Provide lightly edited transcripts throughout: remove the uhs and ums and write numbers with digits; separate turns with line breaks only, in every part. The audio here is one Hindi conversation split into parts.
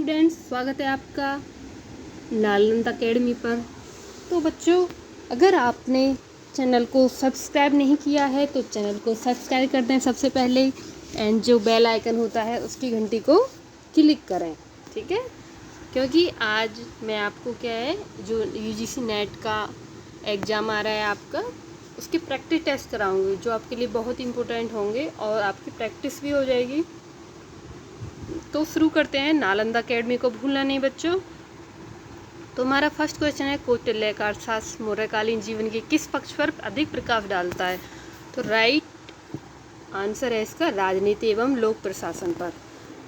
स्टूडेंट्स, स्वागत है आपका नालंदा अकेडमी पर। तो बच्चों, अगर आपने चैनल को सब्सक्राइब नहीं किया है तो चैनल को सब्सक्राइब कर दें सबसे पहले, एंड जो बेल आइकन होता है उसकी घंटी को क्लिक करें, ठीक है। क्योंकि आज मैं आपको क्या है, जो यूजीसी नेट का एग्ज़ाम आ रहा है आपका, उसके प्रैक्टिस टेस्ट कराऊंगी जो आपके लिए बहुत इंपॉर्टेंट होंगे और आपकी प्रैक्टिस भी हो जाएगी। तो शुरू करते हैं। नालंदा अकेडमी को भूलना नहीं बच्चों। तो हमारा फर्स्ट क्वेश्चन है, कौटिल्य का अर्थशास्त्र मौर्यकालीन जीवन के किस पक्ष पर अधिक प्रकाश डालता है? तो राइट आंसर है इसका राजनीति एवं लोक प्रशासन पर।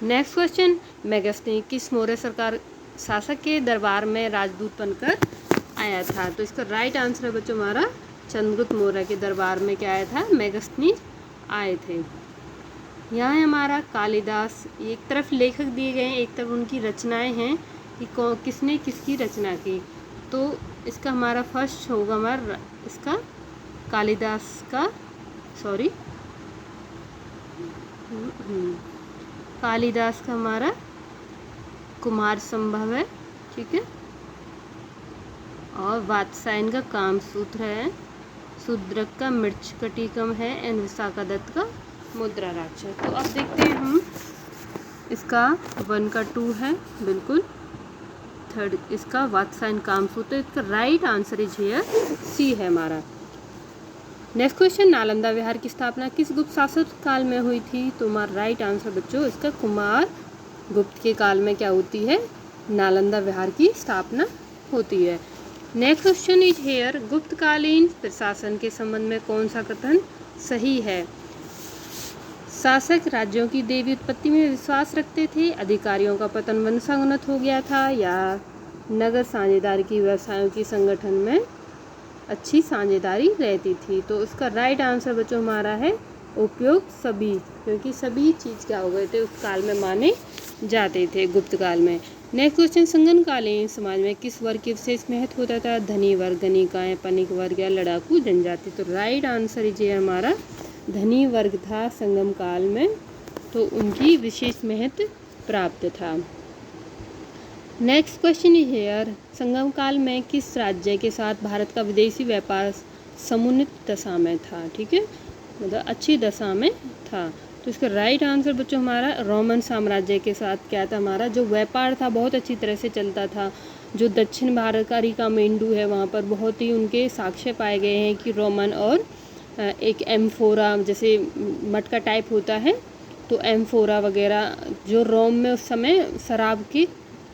नेक्स्ट क्वेश्चन, मेगस्नी किस मौर्य सरकार शासक के दरबार में राजदूत बनकर आया था? तो इसका राइट आंसर है बच्चों हमारा चंद्रगुप्त मौर्य के दरबार में क्या आया था, मेगस्नी आए थे। यहाँ है हमारा कालिदास, एक तरफ लेखक दिए गए हैं, एक तरफ उनकी रचनाएं हैं कि किसने किसकी रचना की। तो इसका हमारा फर्स्ट होगा हमारा इसका कालिदास का कालिदास का हमारा कुमार संभव है, ठीक है। और वात्स्यायन का कामसूत्र है, शूद्रक का मृच्छकटिकम है, एंड विशाखादत्त का मुद्रा राक्षस। तो अब देखते हैं हम इसका 1 का 2 है, बिल्कुल। थर्ड इसका वात्स्यायन कामसूत्र, इसका राइट आंसर इज हियर सी है हमारा। नेक्स्ट क्वेश्चन, नालंदा विहार की स्थापना किस गुप्त शासक काल में हुई थी? तो हमारा राइट आंसर बच्चों इसका कुमार गुप्त के काल में क्या होती है, नालंदा विहार की स्थापना होती है। नेक्स्ट क्वेश्चन इज हियर, गुप्तकालीन प्रशासन के संबंध में कौन सा कथन सही है? शासक राज्यों की देवी उत्पत्ति में विश्वास रखते थे, अधिकारियों का पतन वंशानुगत हो गया था, या नगर साझेदारी की व्यवसायों की संगठन में अच्छी साझेदारी रहती थी? तो उसका राइट आंसर बच्चों हमारा है उपयोग सभी, क्योंकि सभी चीज़ क्या हो गए थे उस काल में माने जाते थे गुप्त काल में। नेक्स्ट क्वेश्चन, संगमकालीन समाज में किस वर्ग की विशेष महत्व होता था? धनी वर्ग, गणिकाएँ, पनिक वर्ग या लड़ाकू जनजाति? तो राइट आंसर इज हमारा धनी वर्ग था संगम काल में, तो उनकी विशेष महत्व प्राप्त था। नेक्स्ट क्वेश्चन इज हियर, संगम काल में किस राज्य के साथ भारत का विदेशी व्यापार समुन्नत दशा में था? ठीक है, मतलब अच्छी दशा में था। तो इसका राइट आंसर बच्चों हमारा रोमन साम्राज्य के साथ क्या था, हमारा जो व्यापार था बहुत अच्छी तरह से चलता था। जो दक्षिण भारत का अरिकामेंडू है वहाँ पर बहुत ही उनके साक्ष्य पाए गए हैं कि रोमन, और एक एम्फोरा जैसे मटका टाइप होता है, तो एम्फोरा वगैरह जो रोम में उस समय शराब के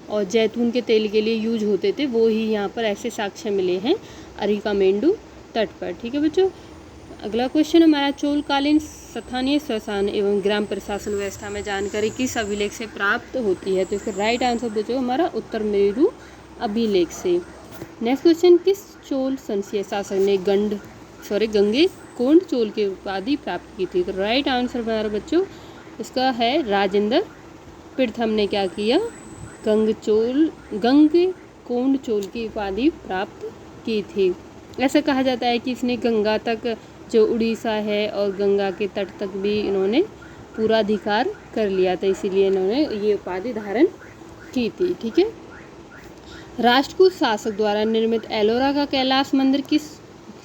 और जैतून के तेल के लिए यूज होते थे, वो ही यहाँ पर ऐसे साक्ष्य मिले हैं अरिकामेंडू तट पर, ठीक है बच्चों। अगला क्वेश्चन हमारा, चोलकालीन स्थानीय स्वशासन एवं ग्राम प्रशासन व्यवस्था में जानकारी किस अभिलेख से प्राप्त होती है? तो इसका राइट आंसर बच्चों हमारा उत्तर मेरू अभिलेख से। नेक्स्ट क्वेश्चन, किस चोल संशीय शासक ने गंगे कोंड चोल की उपाधि प्राप्त की थी? तो राइट आंसर हमारा बच्चों इसका है राजेंद्र प्रथम ने क्या किया, गंग कोंड चोल की उपाधि प्राप्त की थी। ऐसा कहा जाता है कि इसने गंगा तक, जो उड़ीसा है, और गंगा के तट तक भी इन्होंने पूरा अधिकार कर लिया था, इसीलिए इन्होंने ये उपाधि धारण की थी, ठीक है। राष्ट्रकूट शासक द्वारा निर्मित एलोरा का कैलाश मंदिर किस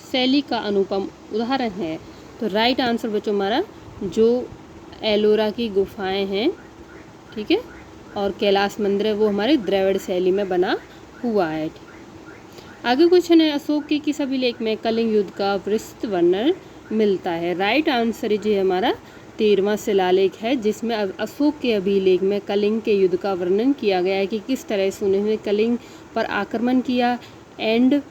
शैली का अनुपम उदाहरण है? तो राइट आंसर बच्चों हमारा जो एलोरा की गुफाएं हैं, ठीक है, और कैलाश मंदिर है, वो हमारे द्रविड़ शैली में बना हुआ है। आगे क्वेश्चन है, अशोक के किस अभिलेख में कलिंग युद्ध का विस्तृत वर्णन मिलता है? राइट आंसर ये हमारा 13वां शिलालेख है, जिसमें अशोक के अभिलेख में कलिंग के युद्ध का वर्णन किया गया है कि किस तरह से उन्होंने कलिंग पर आक्रमण किया, एंड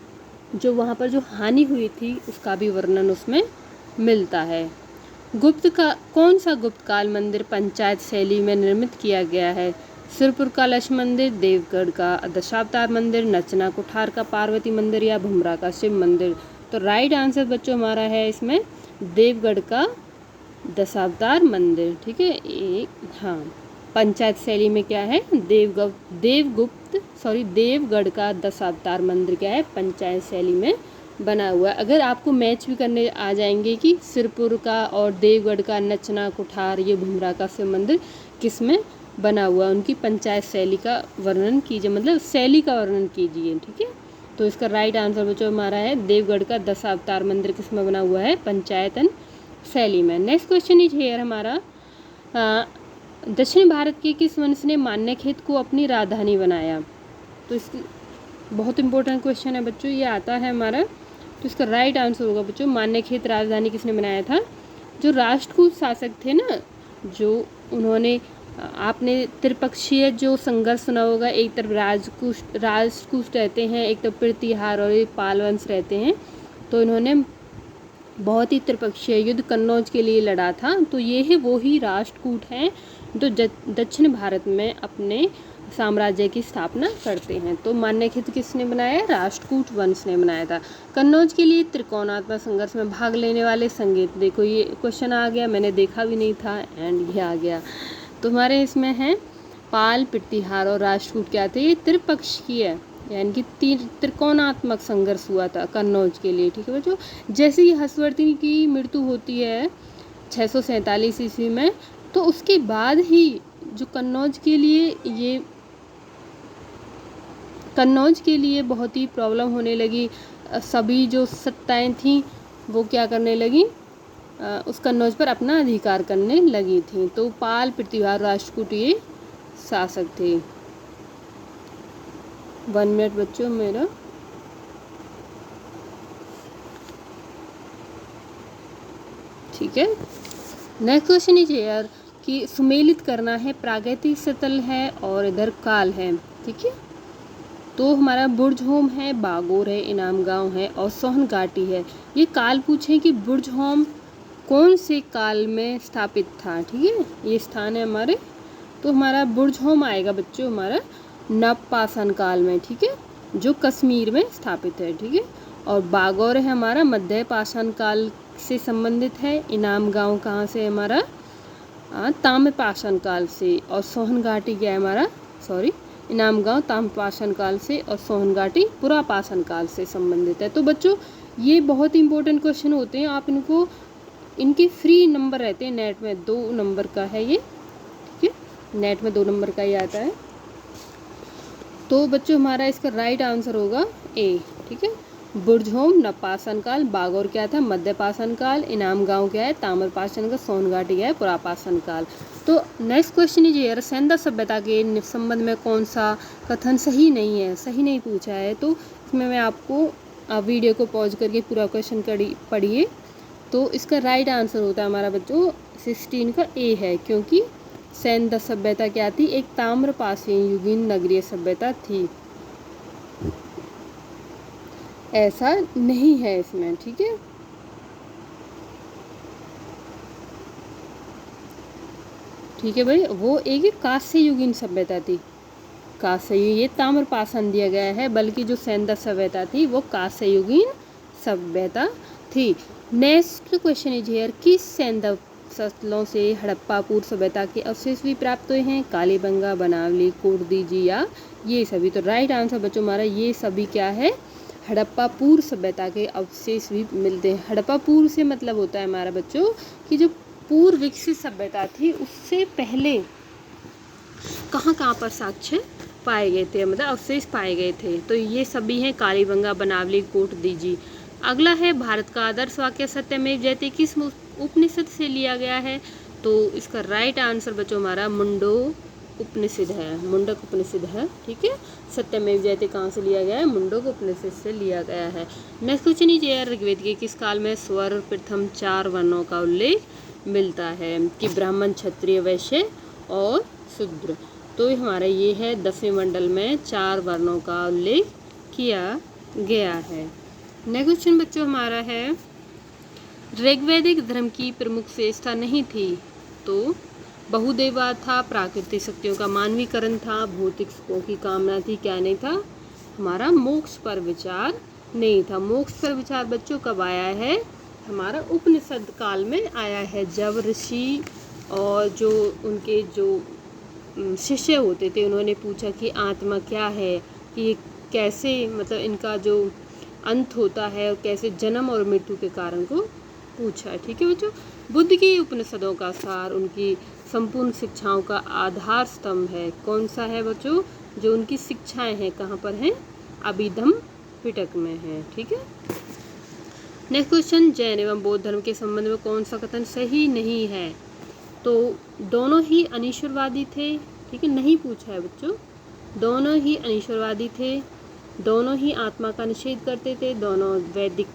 जो वहाँ पर जो हानि हुई थी उसका भी वर्णन उसमें मिलता है। कौन सा गुप्त काल मंदिर पंचायत शैली में निर्मित किया गया है? सिरपुर का लक्ष्मी मंदिर, देवगढ़ का दशावतार मंदिर, नचना कुठार का पार्वती मंदिर, या भुमरा का शिव मंदिर? तो राइट आंसर बच्चों हमारा है इसमें देवगढ़ का दशावतार मंदिर, ठीक है। हाँ, पंचायत शैली में क्या है, देवगढ़ का दशावतार मंदिर क्या है, पंचायत शैली में बना हुआ है। अगर आपको मैच भी करने आ जाएंगे कि सिरपुर का और देवगढ़ का नचना कुठार, ये भुमरा का शिव मंदिर किस में बना हुआ, उनकी पंचायत शैली का वर्णन कीजिए, मतलब शैली का वर्णन कीजिए। ठीक है, तो इसका राइट आंसर बच्चों हमारा है देवगढ़ का दशावतार मंदिर किसमें बना हुआ है? पंचायतन शैली में। नेक्स्ट क्वेश्चन इज हियर हमारा, दक्षिण भारत के किस वंश ने मान्यखेत को अपनी राजधानी बनाया? तो इसकी बहुत इंपॉर्टेंट क्वेश्चन है बच्चों, ये आता है हमारा। तो इसका राइट आंसर होगा बच्चों मान्यखेत राजधानी किसने बनाया था? जो राष्ट्रकूट शासक थे ना, जो उन्होंने, आपने त्रिपक्षीय जो संघर्ष सुना होगा, एक तरफ राष्ट्रकूट रहते हैं, एक तरफ प्रतिहार और एक पाल वंश रहते हैं। तो इन्होंने बहुत ही त्रिपक्षीय युद्ध कन्नौज के लिए लड़ा था। तो ये है वो ही राष्ट्रकूट हैं जो दक्षिण भारत में अपने साम्राज्य की स्थापना करते हैं। तो मान्यखेत किसने बनाया? राष्ट्रकूट वंश ने बनाया था। कन्नौज के लिए त्रिकोणात्मक संघर्ष में भाग लेने वाले संगीत, देखो ये क्वेश्चन आ गया, मैंने देखा भी नहीं था एंड ये आ गया। तो हमारे इसमें है पाल, प्रतिहार और राष्ट्रकूट क्या थे? ये त्रिपक्षीय यानी कि त्रिकोणात्मक संघर्ष हुआ था कन्नौज के लिए। ठीक है बच्चों, जैसे ही हर्षवर्धन की मृत्यु होती है 647 ईस्वी में, तो उसके बाद ही जो कन्नौज के लिए बहुत ही प्रॉब्लम होने लगी। सभी जो सत्ताएं थीं वो क्या करने लगी? उस कन्नौज पर अपना अधिकार करने लगी थी। तो पाल, प्रतिहार, राष्ट्रकूट ये शासक थे। 1 मिनट बच्चों मेरा। ठीक है, नेक्स्ट क्वेश्चन इज हियर कि सुमेलित करना है, प्रागैतिक सतल है और इधर काल है। ठीक है, तो हमारा बुर्जहोम है, बागोर है, इनाम गांव है और सोहन घाटी है। ये काल पूछे कि बुर्जहोम कौन से काल में स्थापित था? ठीक है, ये स्थान है हमारे। तो हमारा बुर्जहोम आएगा बच्चों हमारा नवपाषाण काल में। ठीक है, जो कश्मीर में स्थापित है। ठीक है, और बागौर है हमारा मध्य पाषाण काल से संबंधित है। इनाम गांव कहाँ से? हमारा ताम्र पाषाण काल से। और सोहन घाटी क्या है हमारा? इनाम गांव ताम्र पाषाण काल से और सोहन घाटी पुरापाषाण काल से संबंधित है। तो बच्चों ये बहुत इंपॉर्टेंट क्वेश्चन होते हैं, आप इनको, इनके फ्री नंबर रहते हैं नेट में, 2 नंबर का है ये। ठीक है, नेट में 2 नंबर का ही आता है। तो बच्चों हमारा इसका राइट आंसर होगा ए। ठीक है, बुर्जहोम नवपाषाण काल, बागौर क्या था? मध्य पाषाण काल, इनाम गांव क्या है? ताम्र पाषाण का, सोहन घाटी क्या है? पुरापाषाण काल। तो नेक्स्ट क्वेश्चन इज हियर, सेंधा सभ्यता के संबंध में कौन सा कथन सही नहीं है? सही नहीं पूछा है, तो इसमें मैं आपको वीडियो को पॉज करके पूरा क्वेश्चन पढ़िए। तो इसका राइट आंसर होता है हमारा बच्चों 16 का ए है, क्योंकि सेंधा सभ्यता क्या थी? एक ताम्रपाषाण युगीन नगरीय सभ्यता थी। ऐसा नहीं है इसमें। ठीक है, ठीक है भाई, वो एक कांस्य युगीन सभ्यता थी। कांस्य ये ताम्रपाषाण दिया गया है, बल्कि जो सेंधा सभ्यता थी वो कांस्य युगीन सभ्यता थी। नेक्स्ट क्वेश्चन इज हियर, किस सेंधा स्थलों से हड़प्पा पूर्व सभ्यता के अवशेष भी प्राप्त हुए हैं? कालीबंगा, बनावली, कोरदीजी या ये सभी? तो राइट आंसर बच्चों हमारा ये सभी क्या है? हड़प्पा पूर्व सभ्यता के अवशेष भी मिलते हैं। हड़प्पा पूर्व से मतलब होता है हमारा बच्चों कि जो पूर्व विकसित सभ्यता थी उससे पहले कहाँ पर साक्ष्य पाए गए थे, मतलब अवशेष पाए गए थे। तो ये सभी हैं कालीबंगा, बनावली, कोटदीजी। अगला है भारत का आदर्श वाक्य सत्यमेव जयते किस उपनिषद से लिया गया है? तो इसका राइट आंसर बच्चों हमारा मुंडक उपनिषद है। ठीक है, सत्यमेव जयते कहाँ से लिया गया है? मुंडक उपनिषद से लिया गया है। Next question is here, Rigveda के किस काल में स्वर प्रथम 4 वर्णों का उल्लेख मिलता है? कि ब्राह्मण, क्षत्रिय, वैश्य और शूद्र। तो हमारा ये है 10वें मंडल में 4 वर्णों का उल्लेख किया गया है। नेक्स्ट क्वेश्चन बच्चों हमारा है, ऋग्वैदिक धर्म की प्रमुख विशेषता नहीं थी? तो बहुदेववाद था, प्राकृतिक शक्तियों का मानवीकरण था, भौतिक सुखों की कामना थी, क्या नहीं था? हमारा मोक्ष पर विचार नहीं था। मोक्ष पर विचार बच्चों कब आया है? हमारा उपनिषद काल में आया है, जब ऋषि और जो उनके जो शिष्य होते थे उन्होंने पूछा कि आत्मा क्या है, कि कैसे, मतलब इनका जो अंत होता है और कैसे जन्म और मृत्यु के कारण को पूछा। ठीक है बच्चों, बुद्ध की उपनिषदों का सार, उनकी संपूर्ण शिक्षाओं का आधार स्तंभ है। कौन सा है बच्चों? जो उनकी शिक्षाएं हैं कहाँ पर हैं? अभिधम पिटक में है। ठीक है। नेक्स्ट क्वेश्चन, जैन एवं बौद्ध धर्म के संबंध में कौन सा कथन सही नहीं है? तो दोनों ही अनीश्वरवादी थे। ठीक है, नहीं पूछा है बच्चों। दोनों ही अनीश्वरवादी थे, दोनों ही आत्मा का निषेध करते थे, दोनों वैदिक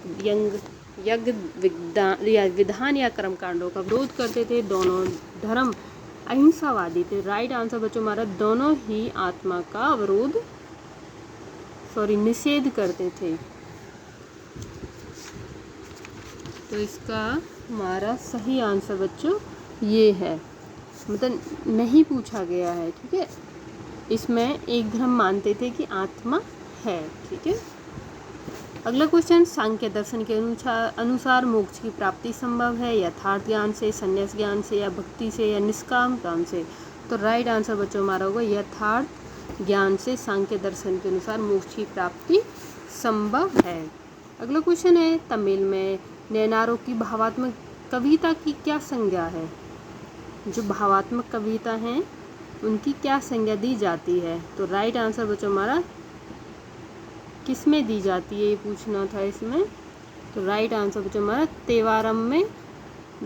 यज्ञ विधान या कर्मकांडों का विरोध करते थे, दोनों धर्म अहिंसावादी थे। राइट आंसर बच्चों हमारा दोनों ही आत्मा का निषेध करते थे। तो इसका हमारा सही आंसर बच्चों ये है, मतलब नहीं पूछा गया है। ठीक है, इसमें एक धर्म मानते थे कि आत्मा है। ठीक है। अगला क्वेश्चन, सांख्य दर्शन के अनुसार मोक्ष की प्राप्ति संभव है यथार्थ ज्ञान से, संन्यास ज्ञान से, या भक्ति से, या निष्काम काम से? तो राइट आंसर बच्चों हमारा होगा यथार्थ ज्ञान से सांख्य दर्शन के अनुसार मोक्ष की प्राप्ति संभव है। अगला क्वेश्चन है, तमिल में नैनारों की भावात्मक कविता की क्या संज्ञा है? जो भावात्मक कविता हैं उनकी क्या संज्ञा दी जाती है? तो राइट आंसर बच्चों हमारा किस में दी जाती है, ये पूछना था इसमें। तो राइट आंसर बच्चों हमारा तेवारम में।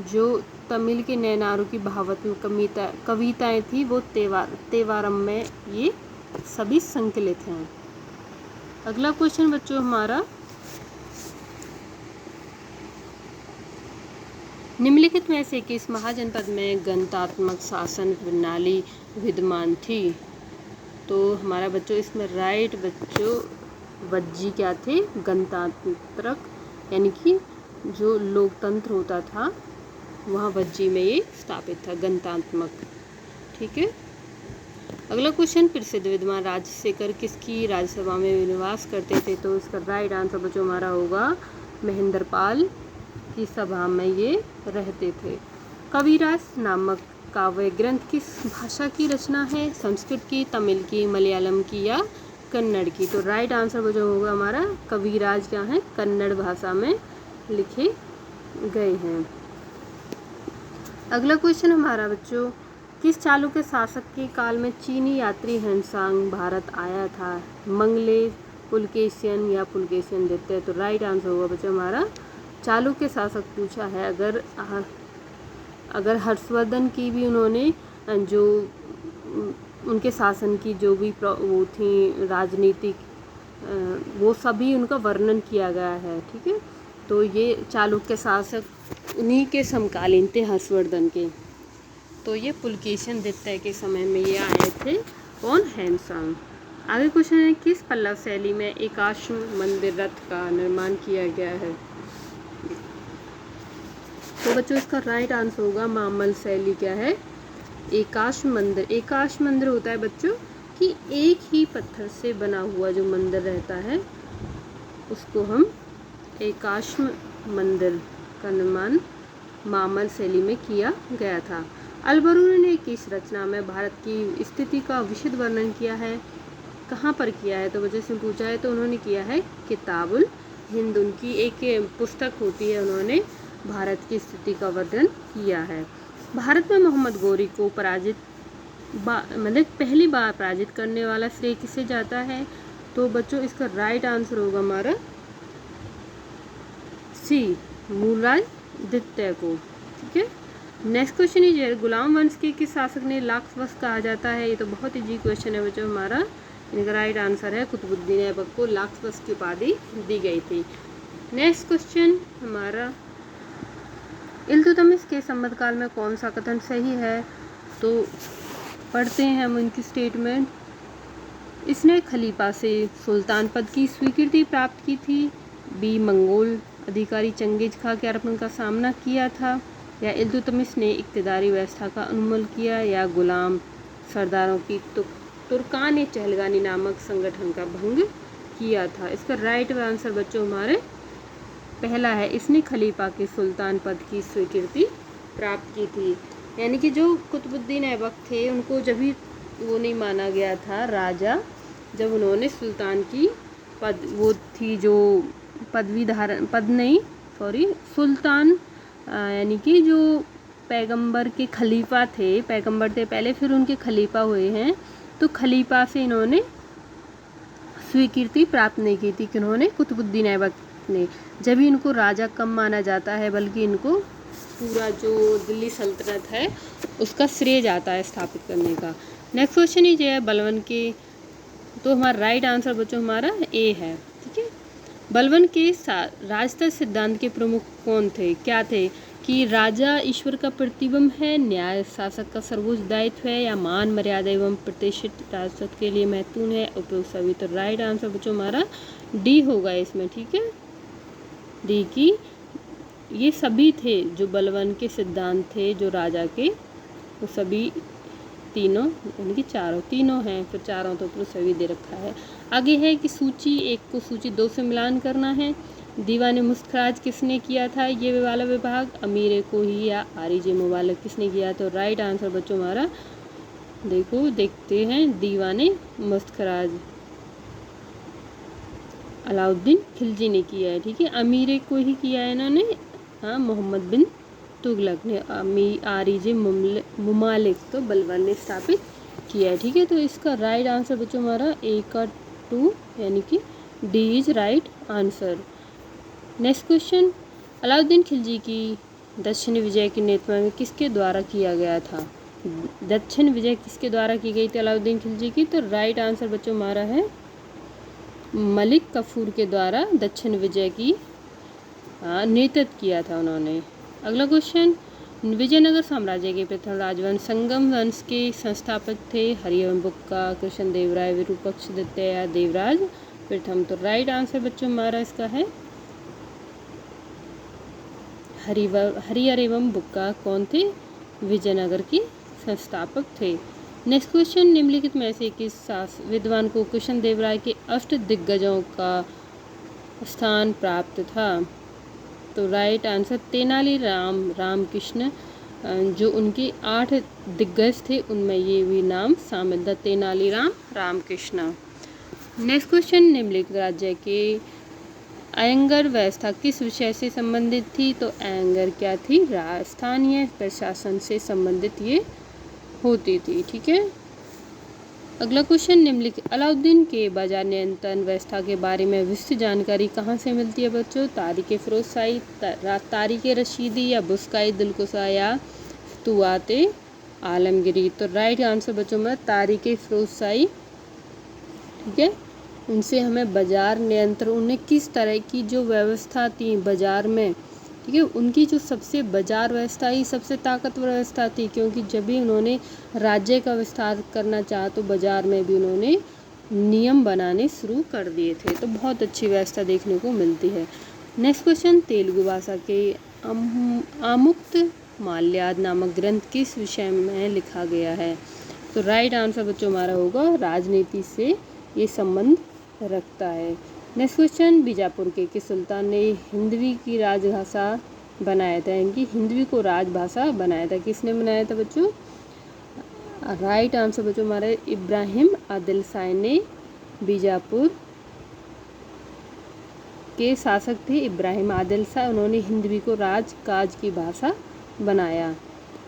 जो तमिल के नैनारों की भावात्मक कविताएं थी वो तेवारम में ये सभी संकलित हैं। अगला क्वेश्चन बच्चों हमारा, निम्नलिखित में से किस महाजनपद में गणतात्मक शासन प्रणाली विद्यमान थी? तो हमारा बच्चों इसमें राइट बच्चों वज्जी क्या थे? गणतांत्रक, यानी कि जो लोकतंत्र होता था वहाँ वज्जी में ये स्थापित था, गणतात्मक। ठीक है। अगला क्वेश्चन, प्रसिद्ध विद्वान राजशेखर किसकी राज्यसभा में निवास करते थे? तो इसका राइट आंसर बच्चों हमारा होगा महेंद्रपाल की सभा में ये रहते थे। कविराज नामक काव्य ग्रंथ किस भाषा की रचना है? संस्कृत की, तमिल की, मलयालम की, या कन्नड़ की? तो राइट आंसर जो होगा हमारा कविराज क्या है? कन्नड़ भाषा में लिखे गए हैं। अगला क्वेश्चन हमारा बच्चों, किस चालुक्य शासक के काल में चीनी यात्री ह्वेनसांग भारत आया था? मंगलेश, पुलकेशियन, या पुलकेशियन द्वितीय? तो राइट आंसर होगा बच्चों हमारा चालुक्य शासक पूछा है। अगर हर्षवर्धन की भी उन्होंने जो उनके शासन की जो भी वो थी राजनीतिक, वो सभी उनका वर्णन किया गया है। ठीक है, तो ये चालुक्य शासक उन्हीं के समकालीन थे हर्षवर्धन के। तो ये पुलकेशिन द्वितीय के समय में ये आए थे। कौन? ह्वेनसांग। आगे क्वेश्चन है, किस पल्लव शैली में एकाश्म मंदिर रथ का निर्माण किया गया है? तो बच्चों इसका राइट आंसर होगा मामल शैली क्या है? एकाश्म मंदिर। एकाश्म मंदिर होता है बच्चों कि एक ही पत्थर से बना हुआ जो मंदिर रहता है उसको हम एकाश्म मंदिर का निर्माण मामल शैली में किया गया था। अलबरूनी ने किस रचना में भारत की स्थिति का विशद वर्णन किया है? कहाँ पर किया है? तो बच्चों से पूछा है तो उन्होंने किया है किताबुल हिंद, उनकी एक पुस्तक होती है, उन्होंने भारत की स्थिति का वर्णन किया है। भारत में मोहम्मद गौरी को मतलब पहली बार पराजित करने वाला श्रेय किसे जाता है? तो बच्चों इसका राइट आंसर होगा हमारा सी, मूलराज द्वितीय को। ठीक है। नेक्स्ट क्वेश्चन है, गुलाम वंश के किस शासक ने लाक्सवस कहा जाता है? ये तो बहुत इजी क्वेश्चन है बच्चों हमारा। इनका राइट आंसर है कुतुबुद्दीन ऐबक को लाक्सवस की उपाधि दी गई थी। नेक्स्ट क्वेश्चन हमारा, इल्तुतमिश के संबंध काल में कौन सा कथन सही है? तो पढ़ते हैं हम उनकी स्टेटमेंट। इसने खलीफा से सुल्तान पद की स्वीकृति प्राप्त की थी। बी, मंगोल अधिकारी चंगेज खां के आरोपण का सामना किया था, या इल्तुतमिश ने इक्तदारी व्यवस्था का अनुमोदन किया, या गुलाम सरदारों की तुर्कान चहलगानी नामक संगठन का भंग किया था। इसका राइट आंसर बच्चों हमारे पहला है, इसने खलीफा के सुल्तान पद की स्वीकृति प्राप्त की थी। यानी कि जो कुतुबुद्दीन ऐबक थे उनको जब भी वो नहीं माना गया था राजा, जब उन्होंने सुल्तान की पद वो थी जो पदवी धारण सुल्तान यानी कि जो पैगंबर के खलीफा थे, पैगंबर थे पहले, फिर उनके खलीफा हुए हैं, तो खलीफा से इन्होंने स्वीकृति प्राप्त नहीं की थी, किन्होंने, कुतुबुद्दीन ऐबक ने। जब भी इनको राजा कम माना जाता है, बल्कि इनको पूरा जो दिल्ली सल्तनत है उसका श्रेय जाता है स्थापित करने का। नेक्स्ट क्वेश्चन ये है बलबन के, तो हमारा राइट आंसर बच्चों हमारा ए है, ठीक है। बलबन के राजतंत्र सिद्धांत के प्रमुख कौन थे, क्या थे, कि राजा ईश्वर का प्रतिबिंब है, न्याय शासक का सर्वोच्च दायित्व है, या मान मर्यादा एवं प्रतिष्ठित राजतंत्र के लिए महत्वपूर्ण है, उपयोग सभी। तो राइट आंसर बच्चों हमारा डी होगा इसमें, ठीक है, डी की ये सभी थे जो बलबन के सिद्धांत थे जो राजा के, वो सभी तीनों, यानी कि चारों, तीनों हैं, फिर चारों तो ऊपर सभी दे रखा है। आगे है कि सूची 1 को सूची 2 से मिलान करना है। दीवाने मुस्खराज किसने किया था ये वाला विभाग, अमीर कोही या आरिजे मुबालक किसने किया। तो राइट आंसर बच्चों हमारा देखो देखते हैं, दीवाने मुस्खराज अलाउद्दीन खिलजी ने किया है, ठीक है। अमीर कोही किया है इन्होंने, हाँ, मोहम्मद बिन तुगलक ने। आरिजे मुमालिक तो बलबन ने स्थापित किया है, ठीक है। तो इसका राइट आंसर बच्चों हमारा ए का 2, यानी कि D is right answer. Next question, Alauddin Khilji की दक्षिण विजय के नेतृत्व में किसके द्वारा किया गया था। दक्षिण विजय किसके द्वारा की गई थी अलाउद्दीन खिलजी की। तो राइट आंसर बच्चों हमारा है मलिक कफूर के द्वारा दक्षिण विजय की नेतृत्व किया था उन्होंने। अगला क्वेश्चन, विजयनगर साम्राज्य के प्रथम राजवंश संगम वंश के संस्थापक थे, हरिवंश बुक्का, कृष्णदेवराय, विरूपाक्षादित्य या देवराज प्रथम। तो राइट आंसर बच्चों हमारा इसका है हरिहरवंश बुक्का कौन थे, विजयनगर के संस्थापक थे। नेक्स्ट क्वेश्चन, निम्नलिखित में से किस विद्वान को कृष्णदेवराय के अष्ट दिग्गजों का स्थान प्राप्त था। तो राइट आंसर तेनाली रामकृष्ण, जो उनके 8 दिग्गज थे उनमें ये भी नाम शामिल था, तेनाली रामकृष्ण। नेक्स्ट क्वेश्चन, निम्नलिखित राज्य के अयंगर व्यवस्था किस विषय से संबंधित थी। तो अयंगर क्या थी, स्थानीय प्रशासन से संबंधित ये होती थी, ठीक है। अगला क्वेश्चन, निम्नलिखित अलाउद्दीन के बाजार नियंत्रण व्यवस्था के बारे में विस्तृत जानकारी कहाँ से मिलती है बच्चों। तारीख फिरोजशाही, तारीख रशीदी या बुस्काई दिलकुशा या फतुवाते आलमगिरी। तो राइट आंसर बच्चों में तारीख फिरोजशाही, ठीक है। उनसे हमें बाजार नियंत्रण, उन्हें किस तरह की जो व्यवस्था थी बाजार में, ठीक है, उनकी जो सबसे बाजार व्यवस्था ही सबसे ताकतवर व्यवस्था थी, क्योंकि जब भी उन्होंने राज्य का विस्तार करना चाहा तो बाजार में भी उन्होंने नियम बनाने शुरू कर दिए थे। तो बहुत अच्छी व्यवस्था देखने को मिलती है। नेक्स्ट क्वेश्चन, तेलुगु भाषा के आमुक्त माल्याद नामक ग्रंथ किस विषय में लिखा गया है। तो राइट आंसर बच्चों हमारा होगा राजनीति से ये संबंध रखता है। नेक्स्ट क्वेश्चन, बीजापुर के किस सुल्तान ने हिंदवी की राजभाषा बनाया था, इनकी हिंदवी को राजभाषा बनाया था, किसने बनाया था बच्चों। राइट आंसर बच्चों हमारे इब्राहिम आदिल शाह ने, बीजापुर के शासक थे इब्राहिम आदिल शाह, उन्होंने हिंदवी को राजकाज की भाषा बनाया।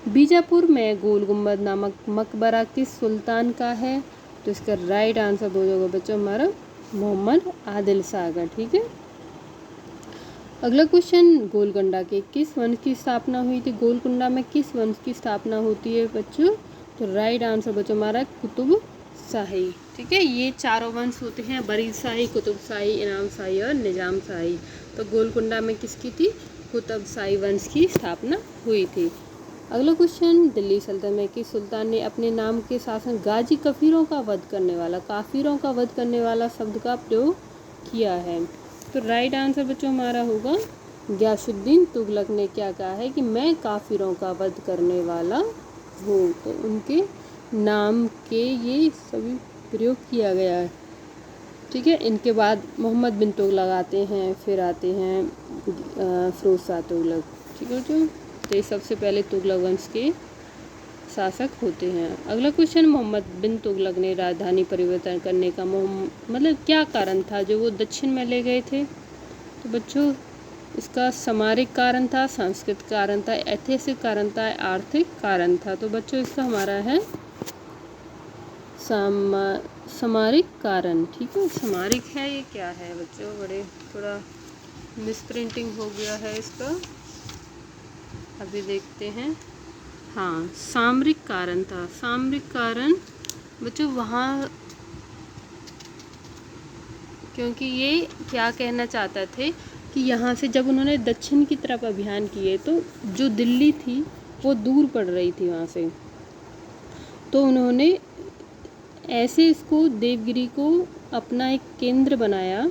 बीजापुर में गोल गुम्बद नामक मकबरा किस सुल्तान का है। तो इसका राइट आंसर बोलोगे बच्चों हमारा मोहम्मद आदिल शाह का, ठीक है। अगला क्वेश्चन, गोलकुंडा के किस वंश की स्थापना हुई थी। गोलकुंडा में किस वंश की स्थापना होती है बच्चों। तो राइट आंसर बच्चों हमारा कुतुब शाही, ठीक है। ये चारों वंश होते हैं, बरीद शाही, कुतुब शाही, इनाम शाही और निजाम शाही। तो गोलकुंडा में किसकी थी, कुतुब शाही वंश की स्थापना हुई थी। अगला क्वेश्चन, दिल्ली सल्तनत में किस सुल्तान ने अपने नाम के शासन गाजी काफिरों का वध करने वाला, काफिरों का वध करने वाला शब्द का प्रयोग किया है। तो राइट आंसर बच्चों हमारा होगा गयासुद्दीन तुगलक ने क्या कहा है कि मैं काफिरों का वध करने वाला हूँ। तो उनके नाम के ये सभी प्रयोग किया गया है, ठीक है। इनके बाद मोहम्मद बिन तुगलक आते हैं, फिर आते हैं फिरोज शाह तुगलक, ठीक है बच्चों। तो ये सबसे पहले तुगलक वंश के शासक होते हैं। अगला क्वेश्चन, मोहम्मद बिन तुगलक ने राजधानी परिवर्तन करने का मतलब क्या कारण था जो वो दक्षिण में ले गए थे। तो बच्चों इसका सामरिक कारण था, सांस्कृतिक कारण था, ऐतिहासिक कारण था, आर्थिक कारण था। तो बच्चों इसका हमारा है सामरिक कारण। ठीक है, सामरिक है, ये क्या है बच्चों, बड़े थोड़ा मिसप्रिंटिंग हो गया है इसका, अभी देखते हैं। हाँ, सामरिक कारण था। सामरिक कारण बच्चों वहाँ, क्योंकि ये क्या कहना चाहता थे कि यहाँ से जब उन्होंने दक्षिण की तरफ अभियान किए तो जो दिल्ली थी वो दूर पड़ रही थी वहाँ से, तो उन्होंने ऐसे इसको देवगिरी को अपना एक केंद्र बनाया।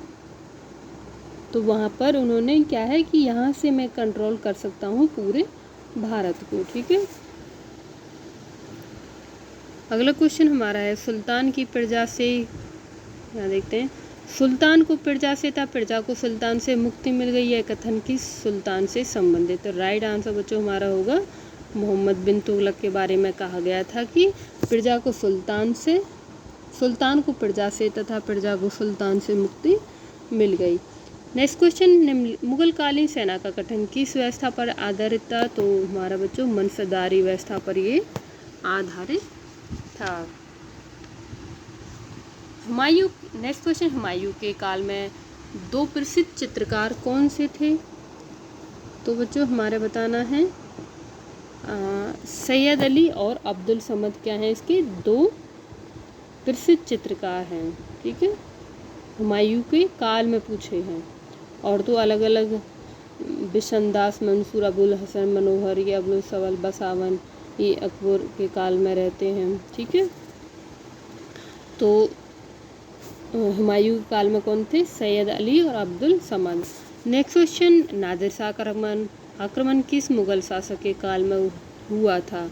तो वहाँ पर उन्होंने क्या है कि यहाँ से मैं कंट्रोल कर सकता हूँ पूरे भारत को। ठीक है, अगला क्वेश्चन हमारा है सुल्तान की प्रजा से, यहाँ देखते हैं, सुल्तान को प्रजा से था, प्रजा को सुल्तान से मुक्ति मिल गई है, कथन किस सुल्तान से संबंधित। तो राइट आंसर बच्चों हमारा होगा मोहम्मद बिन तुगलक के बारे में कहा गया था कि प्रजा को सुल्तान से, सुल्तान को प्रजा से तथा प्रजा को सुल्तान से मुक्ति मिल गई। नेक्स्ट क्वेश्चन, मुगलकालीन सेना का गठन किस व्यवस्था पर आधारित था। तो हमारा बच्चों मनसदारी व्यवस्था पर ये आधारित था। हुमायूं, नेक्स्ट क्वेश्चन, हुमायूं के काल में दो प्रसिद्ध चित्रकार कौन से थे। तो बच्चों हमारे बताना है सैयद अली और अब्दुल समद क्या हैं इसके दो प्रसिद्ध चित्रकार हैं। ठीक है, हुमायूं के काल में पूछे हैं, और तो अलग अलग बिशनदास मंसूर, अबुल हसन मनोहर, ये अबुल सवल बसावन, ये अकबर के काल में रहते हैं। ठीक है, तो हुमायूं के काल में कौन थे, सैयद अली और अब्दुल समद। नेक्स्ट क्वेश्चन, नादिर शाह का आक्रमण किस मुगल शासक के काल में हुआ था।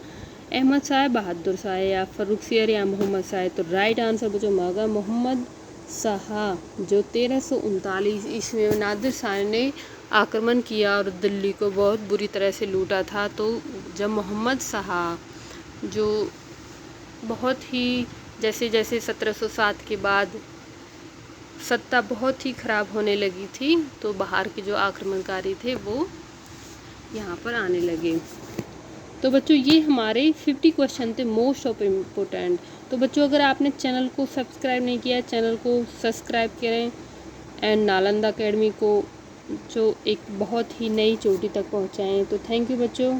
अहमद शाह, बहादुर शाह या फर्रुखसियर या मोहम्मद शाह। तो राइट आंसर बच्चों होगा मोहम्मद शाह, जो 1339 ईस्वी में नादिर शाह ने आक्रमण किया और दिल्ली को बहुत बुरी तरह से लूटा था। तो जब मोहम्मद शाह, जो बहुत ही जैसे जैसे 1707 के बाद सत्ता बहुत ही ख़राब होने लगी थी, तो बाहर के जो आक्रमणकारी थे वो यहाँ पर आने लगे। तो बच्चों ये हमारे 50 क्वेश्चन थे मोस्ट ऑफ इम्पोर्टेंट। तो बच्चों अगर आपने चैनल को सब्सक्राइब नहीं किया है, चैनल को सब्सक्राइब करें एंड नालंदा एकेडमी को जो एक बहुत ही नई चोटी तक पहुँचाएँ। तो थैंक यू बच्चों।